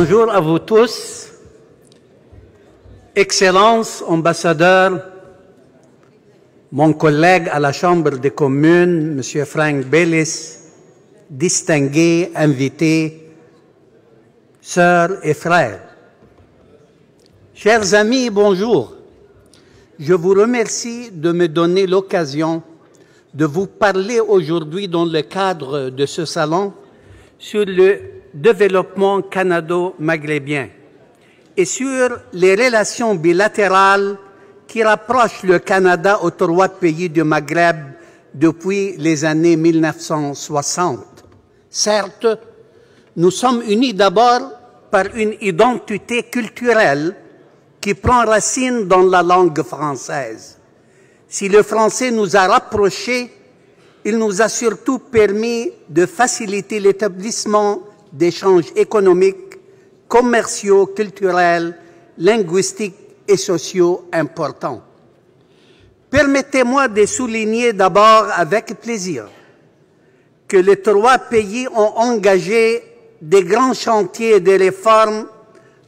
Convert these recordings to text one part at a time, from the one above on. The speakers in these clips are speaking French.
Bonjour à vous tous. Excellences, ambassadeurs, mon collègue à la Chambre des communes, M. Frank Bellis, distingués invités, sœurs et frères. Chers amis, bonjour. Je vous remercie de me donner l'occasion de vous parler aujourd'hui dans le cadre de ce salon sur le développement canado-maghrébien et sur les relations bilatérales qui rapprochent le Canada aux trois pays du Maghreb depuis les années 1960. Certes, nous sommes unis d'abord par une identité culturelle qui prend racine dans la langue française. Si le français nous a rapprochés, il nous a surtout permis de faciliter l'établissement d'échanges économiques, commerciaux, culturels, linguistiques et sociaux importants. Permettez-moi de souligner d'abord avec plaisir que les trois pays ont engagé des grands chantiers de réformes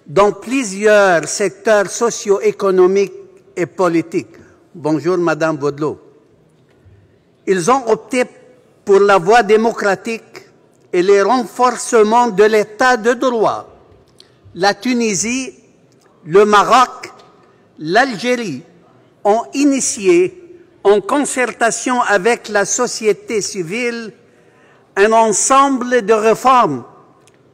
dans plusieurs secteurs socio-économiques et politiques. Bonjour, Madame Baudelot. Ils ont opté pour la voie démocratique et le renforcement de l'état de droit. La Tunisie, le Maroc, l'Algérie ont initié, en concertation avec la société civile, un ensemble de réformes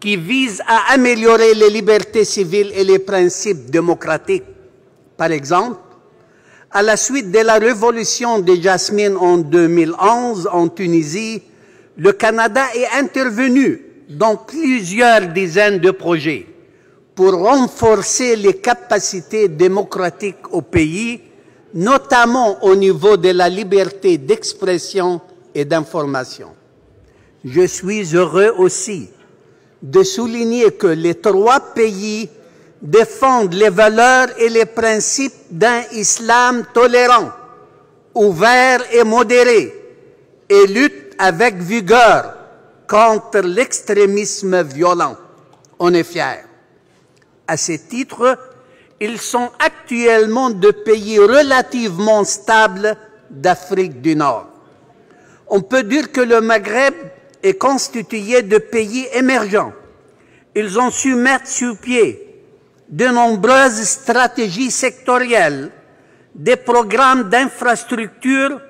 qui visent à améliorer les libertés civiles et les principes démocratiques. Par exemple, à la suite de la révolution de Jasmine en 2011 en Tunisie, le Canada est intervenu dans plusieurs dizaines de projets pour renforcer les capacités démocratiques au pays, notamment au niveau de la liberté d'expression et d'information. Je suis heureux aussi de souligner que les trois pays défendent les valeurs et les principes d'un islam tolérant, ouvert et modéré, et luttent avec vigueur contre l'extrémisme violent. On est fiers. À ce titre, ils sont actuellement deux pays relativement stables d'Afrique du Nord. On peut dire que le Maghreb est constitué de pays émergents. Ils ont su mettre sur pied de nombreuses stratégies sectorielles, des programmes d'infrastructure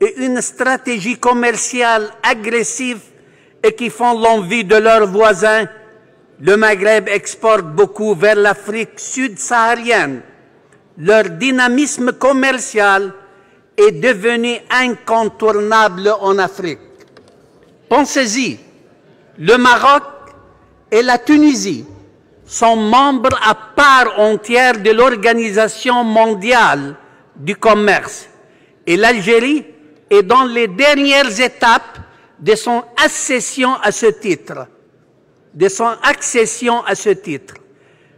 et une stratégie commerciale agressive et qui font l'envie de leurs voisins. Le Maghreb exporte beaucoup vers l'Afrique subsaharienne. Leur dynamisme commercial est devenu incontournable en Afrique. Pensez-y, le Maroc et la Tunisie sont membres à part entière de l'Organisation mondiale du commerce et l'Algérie est dans les dernières étapes de son accession à ce titre.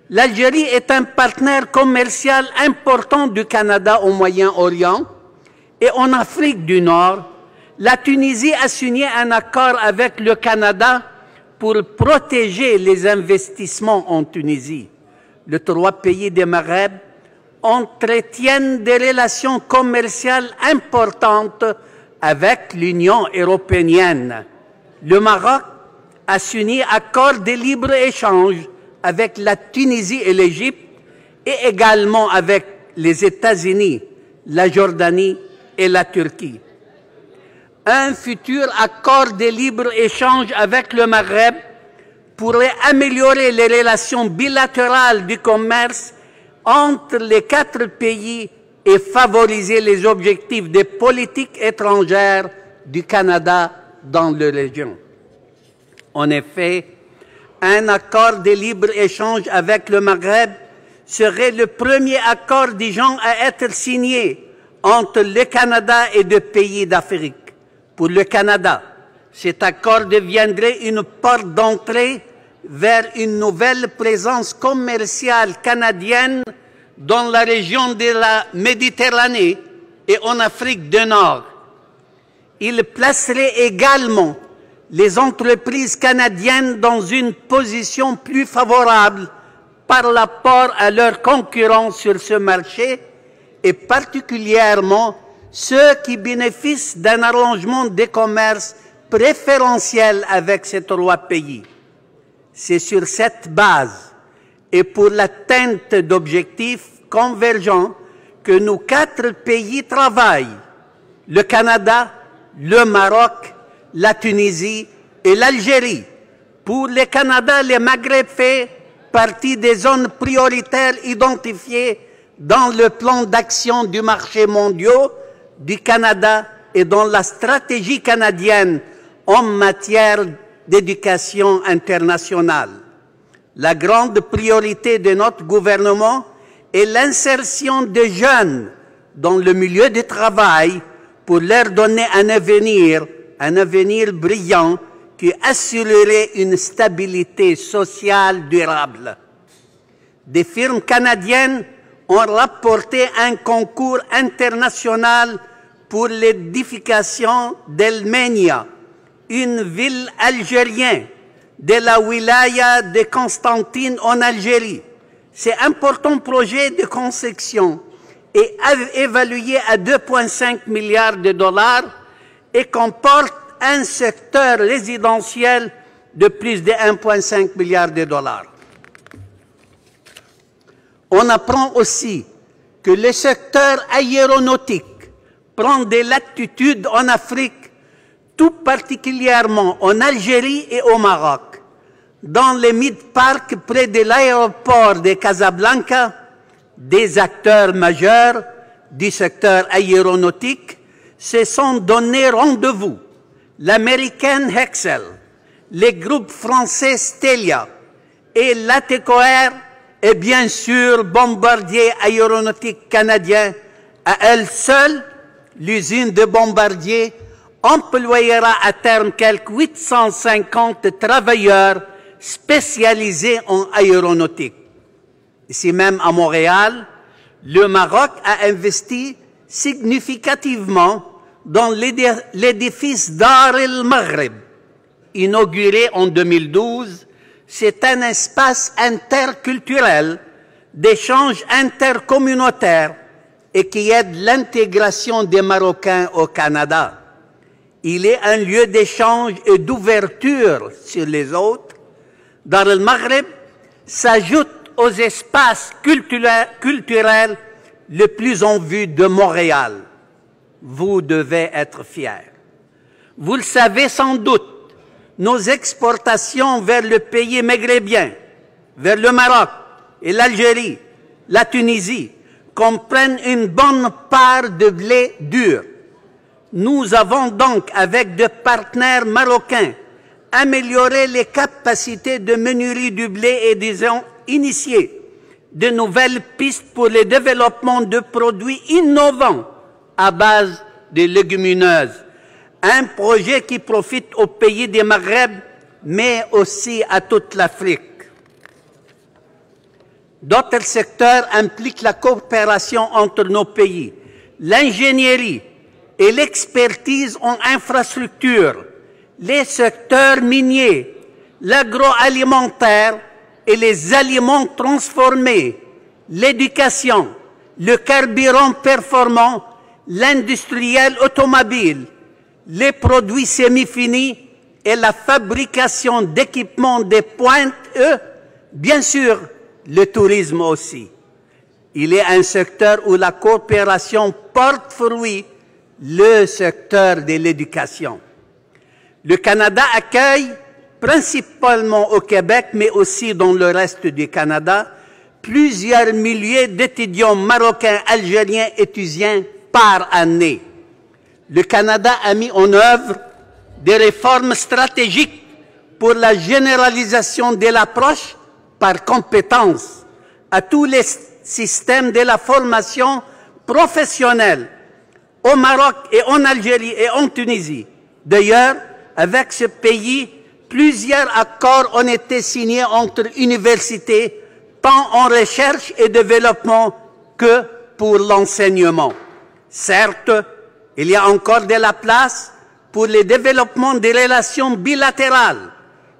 L'Algérie est un partenaire commercial important du Canada au Moyen-Orient et en Afrique du Nord. La Tunisie a signé un accord avec le Canada pour protéger les investissements en Tunisie. Les trois pays des Maghreb entretiennent des relations commerciales importantes avec l'Union européenne. Le Maroc a signé un accord de libre-échange avec la Tunisie et l'Égypte et également avec les États-Unis, la Jordanie et la Turquie. Un futur accord de libre-échange avec le Maghreb pourrait améliorer les relations bilatérales du commerce entre les quatre pays et favoriser les objectifs de politique étrangère du Canada dans la région. En effet, un accord de libre-échange avec le Maghreb serait le premier accord du genre à être signé entre le Canada et deux pays d'Afrique. Pour le Canada, cet accord deviendrait une porte d'entrée vers une nouvelle présence commerciale canadienne dans la région de la Méditerranée et en Afrique du Nord. Il placerait également les entreprises canadiennes dans une position plus favorable par rapport à leurs concurrents sur ce marché et particulièrement ceux qui bénéficient d'un arrangement de commerce préférentiel avec ces trois pays. C'est sur cette base et pour l'atteinte d'objectifs convergents que nos 4 pays travaillent, le Canada, le Maroc, la Tunisie et l'Algérie. Pour le Canada, le Maghreb fait partie des zones prioritaires identifiées dans le plan d'action du marché mondial du Canada et dans la stratégie canadienne en matière d'éducation internationale. La grande priorité de notre gouvernement est l'insertion des jeunes dans le milieu du travail pour leur donner un avenir brillant qui assurerait une stabilité sociale durable. Des firmes canadiennes ont rapporté un concours international pour l'édification d'El-Menia, une ville algérienne de la wilaya de Constantine en Algérie. C'est un important projet de construction est évalué à 2,5 milliards de dollars et comporte un secteur résidentiel de plus de 1,5 milliard de dollars. On apprend aussi que le secteur aéronautique prend des latitudes en Afrique, tout particulièrement en Algérie et au Maroc. Dans les mid-parcs près de l'aéroport de Casablanca, des acteurs majeurs du secteur aéronautique se sont donné rendez-vous. L'américaine Hexcel, les groupes français Stelia et l'Ateco Air et bien sûr Bombardier Aéronautique canadien. À elle seule, l'usine de Bombardier employera à terme quelques 850 travailleurs spécialisés en aéronautique. Ici même à Montréal, le Maroc a investi significativement dans l'édifice Dar el-Maghreb. Inauguré en 2012, c'est un espace interculturel d'échange intercommunautaire et qui aide l'intégration des Marocains au Canada. Il est un lieu d'échange et d'ouverture sur les autres. Dar el-Maghreb s'ajoute aux espaces culturels les plus en vue de Montréal. Vous devez être fiers. Vous le savez sans doute, nos exportations vers le pays maghrébien, vers le Maroc et l'Algérie, la Tunisie, comprennent une bonne part de blé dur. Nous avons donc, avec des partenaires marocains, amélioré les capacités de meunerie du blé et disons initié de nouvelles pistes pour le développement de produits innovants à base de légumineuses. Un projet qui profite aux pays des Maghreb, mais aussi à toute l'Afrique. D'autres secteurs impliquent la coopération entre nos pays, l'ingénierie et l'expertise en infrastructure, les secteurs miniers, l'agroalimentaire et les aliments transformés, l'éducation, le carburant performant, l'industriel automobile, les produits semi-finis et la fabrication d'équipements de pointe et, bien sûr, le tourisme aussi. Il est un secteur où la coopération porte fruit, le secteur de l'éducation. Le Canada accueille, principalement au Québec, mais aussi dans le reste du Canada, plusieurs milliers d'étudiants marocains, algériens, étudiants par année. Le Canada a mis en œuvre des réformes stratégiques pour la généralisation de l'approche par compétences à tous les systèmes de la formation professionnelle au Maroc et en Algérie et en Tunisie. D'ailleurs, avec ce pays, plusieurs accords ont été signés entre universités, tant en recherche et développement que pour l'enseignement. Certes, il y a encore de la place pour le développement des relations bilatérales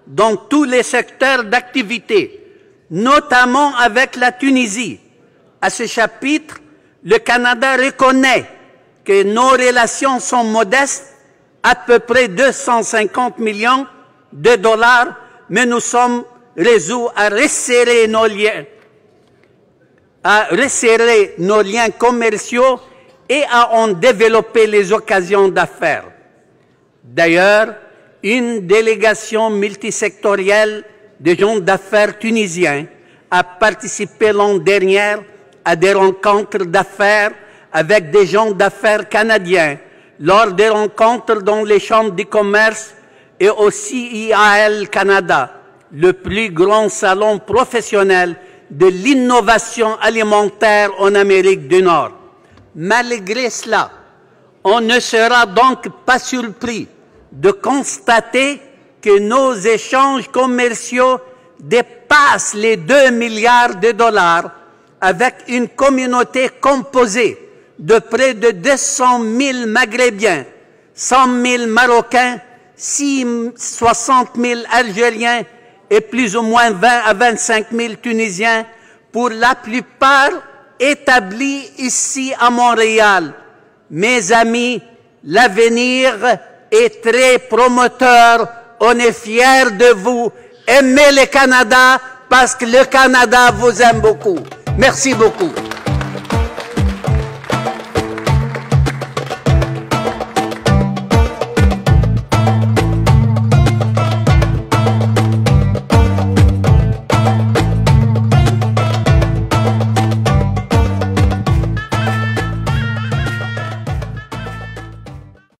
dans tous les secteurs d'activité, notamment avec la Tunisie. À ce chapitre, le Canada reconnaît que nos relations sont modestes, à peu près 250 millions de dollars, mais nous sommes résolus à resserrer nos liens commerciaux et à en développer les occasions d'affaires. D'ailleurs, une délégation multisectorielle de gens d'affaires tunisiens a participé l'an dernier à des rencontres d'affaires avec des gens d'affaires canadiens lors des rencontres dans les chambres de commerce et aussi IAL Canada, le plus grand salon professionnel de l'innovation alimentaire en Amérique du Nord. Malgré cela, on ne sera donc pas surpris de constater que nos échanges commerciaux dépassent les 2 milliards de dollars avec une communauté composée de près de 200 000 Maghrébiens, 100 000 Marocains, 60 000 Algériens et plus ou moins 20 à 25 000 Tunisiens, pour la plupart établis ici à Montréal. Mes amis, l'avenir est très promoteur. On est fiers de vous. Aimez le Canada parce que le Canada vous aime beaucoup. Merci beaucoup.